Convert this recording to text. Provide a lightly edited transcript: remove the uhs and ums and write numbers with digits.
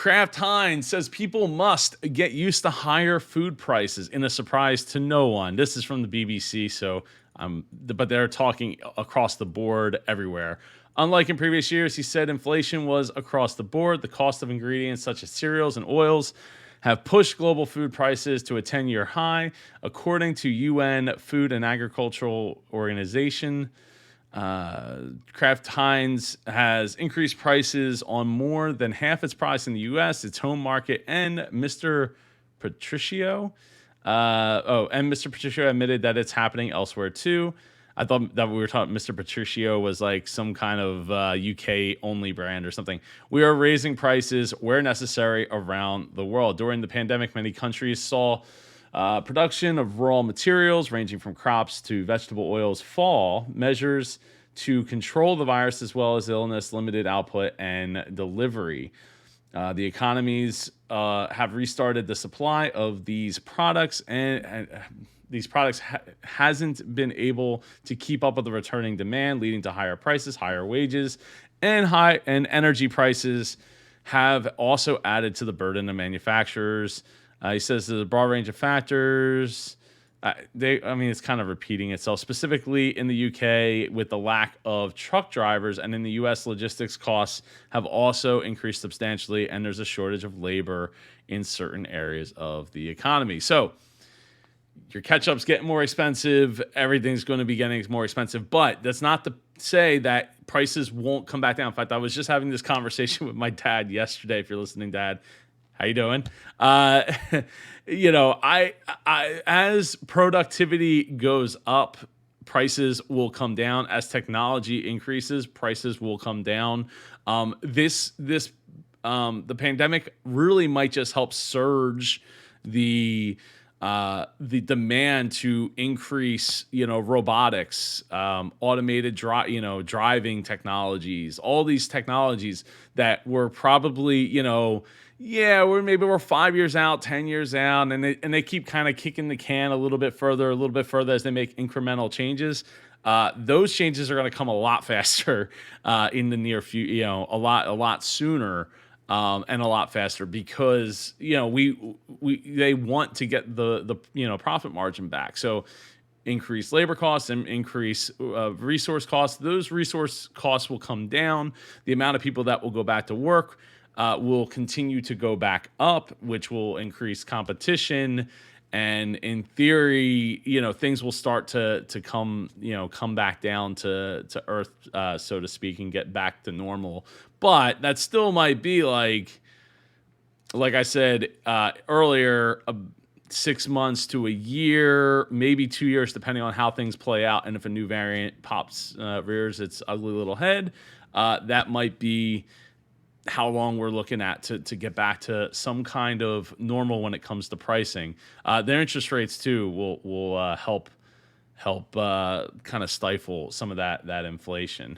Kraft Heinz says people must get used to higher food prices in a surprise to no one. This is from the BBC, but they're talking across the board everywhere. Unlike in previous years, he said inflation was across the board. The cost of ingredients such as cereals and oils have pushed global food prices to a 10-year high, according to UN Food and Agricultural Organization. Kraft Heinz has increased prices on more than half its products in the U.S., its home market, and Mr. Patricio. And Mr. Patricio admitted that it's happening elsewhere too. I thought that we were talking Mr. Patricio was like some kind of UK only brand or something. We are raising prices where necessary around the world. During the pandemic, many countries saw production of raw materials ranging from crops to vegetable oils fall. Measures to control the virus as well as illness, limited output, and delivery. The economies have restarted the supply of these products, and these products hasn't been able to keep up with the returning demand, leading to higher prices, higher wages, and energy prices have also added to the burden of manufacturers. He says there's a broad range of factors. It's kind of repeating itself. Specifically in the UK, with the lack of truck drivers, and in the US, logistics costs have also increased substantially, and there's a shortage of labor in certain areas of the economy. So your ketchup's getting more expensive. Everything's going to be getting more expensive, but that's not to say that prices won't come back down. In fact, I was just having this conversation with my dad yesterday. If you're listening, Dad, how you doing? As productivity goes up, prices will come down. As technology increases, prices will come down. The pandemic really might just help surge the demand to increase, robotics, automated driving technologies, all these technologies that were probably, we're 5 years out, 10 years out, and they keep kind of kicking the can a little bit further as they make incremental changes. Those changes are going to come a lot faster in the near future, a lot sooner. And a lot faster because they want to get the profit margin back. So increase labor costs and increase resource costs. Those resource costs will come down. The amount of people that will go back to work will continue to go back up, which will increase competition. And in theory, things will start to come back down to earth, so to speak, and get back to normal. But that still might be like I said earlier, 6 months to a year, maybe 2 years, depending on how things play out. And if a new variant rears its ugly little head, that might be how long we're looking at to get back to some kind of normal when it comes to pricing. Their interest rates too will help kind of stifle some of that inflation.